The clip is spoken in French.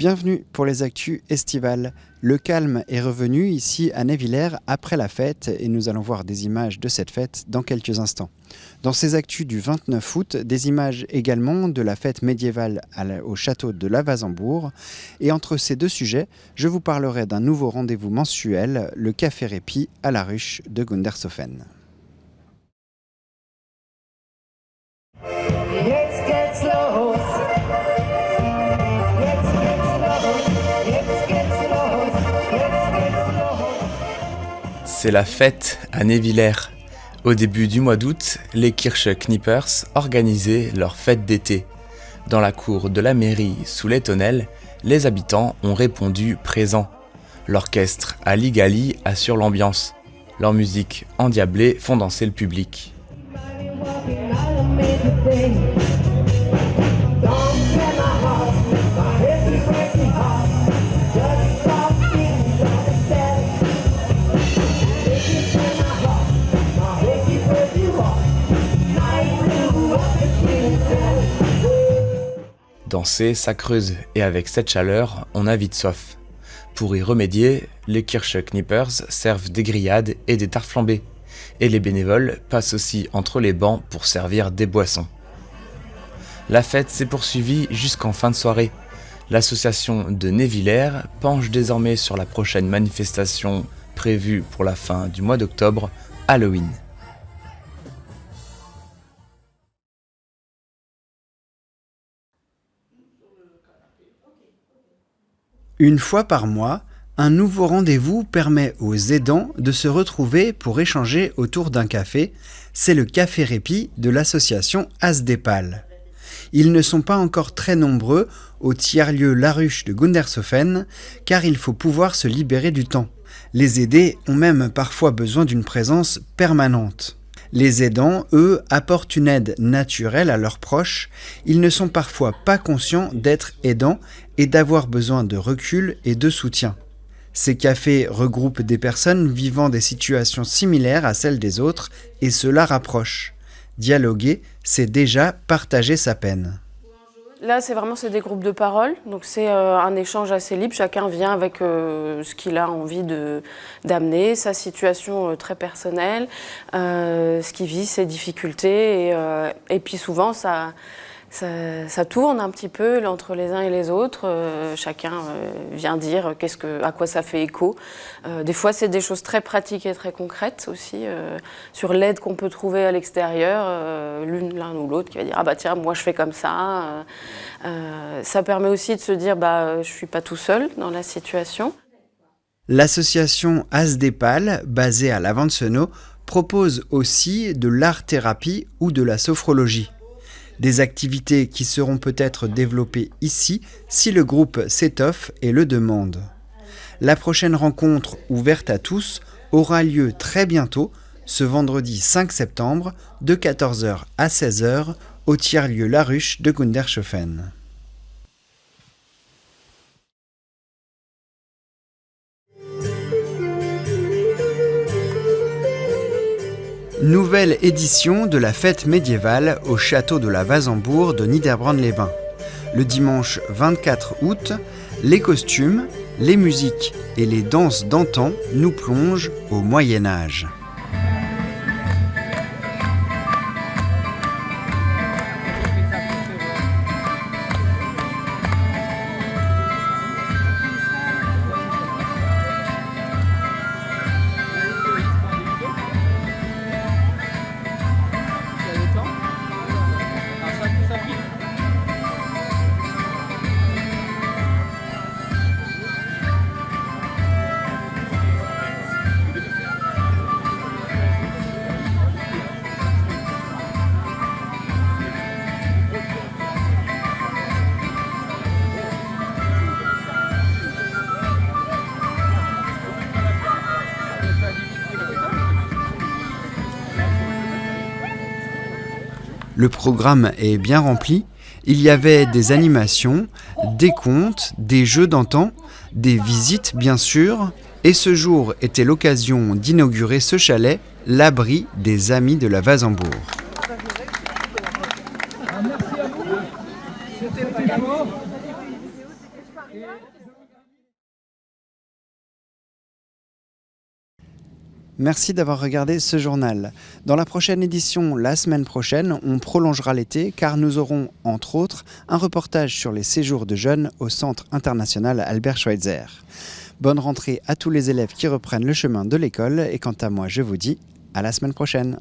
Bienvenue pour les actus estivales. Le calme est revenu ici à Névillers après la fête et nous allons voir des images de cette fête dans quelques instants. Dans ces actus du 29 août, des images également de la fête médiévale au château de la Wazembourg. Et entre ces deux sujets, je vous parlerai d'un nouveau rendez-vous mensuel, le Café Répi à la ruche de Gundershofen. C'est la fête à Névillers. Au début du mois d'août, les Kircheknippers organisaient leur fête d'été. Dans la cour de la mairie, sous les tonnelles, les habitants ont répondu présents. L'orchestre Ali Gali assure l'ambiance. Leurs musiques endiablées font danser le public. Danser, ça creuse, et avec cette chaleur, on a vite soif. Pour y remédier, les Kircheknippers servent des grillades et des tartes flambées. Et les bénévoles passent aussi entre les bancs pour servir des boissons. La fête s'est poursuivie jusqu'en fin de soirée. L'association de Névillers penche désormais sur la prochaine manifestation prévue pour la fin du mois d'octobre, Halloween. Une fois par mois, un nouveau rendez-vous permet aux aidants de se retrouver pour échanger autour d'un café. C'est le Café Répi de l'association Asdepal. Ils ne sont pas encore très nombreux au tiers-lieu La Ruche de Gundershofen, car il faut pouvoir se libérer du temps. Les aidés ont même parfois besoin d'une présence permanente. Les aidants, eux, apportent une aide naturelle à leurs proches. Ils ne sont parfois pas conscients d'être aidants et d'avoir besoin de recul et de soutien. Ces cafés regroupent des personnes vivant des situations similaires à celles des autres et cela rapproche. Dialoguer, c'est déjà partager sa peine. Là, c'est des groupes de parole, donc c'est un échange assez libre. Chacun vient avec ce qu'il a envie d'amener, sa situation très personnelle, ce qu'il vit, ses difficultés. Et puis souvent, ça tourne un petit peu entre les uns et les autres. Chacun vient dire à quoi ça fait écho. Des fois, c'est des choses très pratiques et très concrètes aussi, sur l'aide qu'on peut trouver à l'extérieur, l'un ou l'autre qui va dire « Ah bah tiens, moi je fais comme ça ». Ça permet aussi de se dire je ne suis pas tout seul dans la situation. L'association Asdepal, basée à Laventseno, propose aussi de l'art-thérapie ou de la sophrologie. Des activités qui seront peut-être développées ici si le groupe s'étoffe et le demande. La prochaine rencontre ouverte à tous aura lieu très bientôt, ce vendredi 5 septembre, de 14h à 16h, au tiers-lieu La Ruche de Gundershofen. Nouvelle édition de la fête médiévale au château de la Wazembourg de Niederbronn-les-Bains. Le dimanche 24 août, les costumes, les musiques et les danses d'antan nous plongent au Moyen-Âge. Le programme est bien rempli. Il y avait des animations, des contes, des jeux d'antan, des visites bien sûr. Et ce jour était l'occasion d'inaugurer ce chalet, l'abri des Amis de la Wazembourg. Merci d'avoir regardé ce journal. Dans la prochaine édition, la semaine prochaine, on prolongera l'été car nous aurons, entre autres, un reportage sur les séjours de jeunes au Centre international Albert Schweitzer. Bonne rentrée à tous les élèves qui reprennent le chemin de l'école et quant à moi, je vous dis à la semaine prochaine.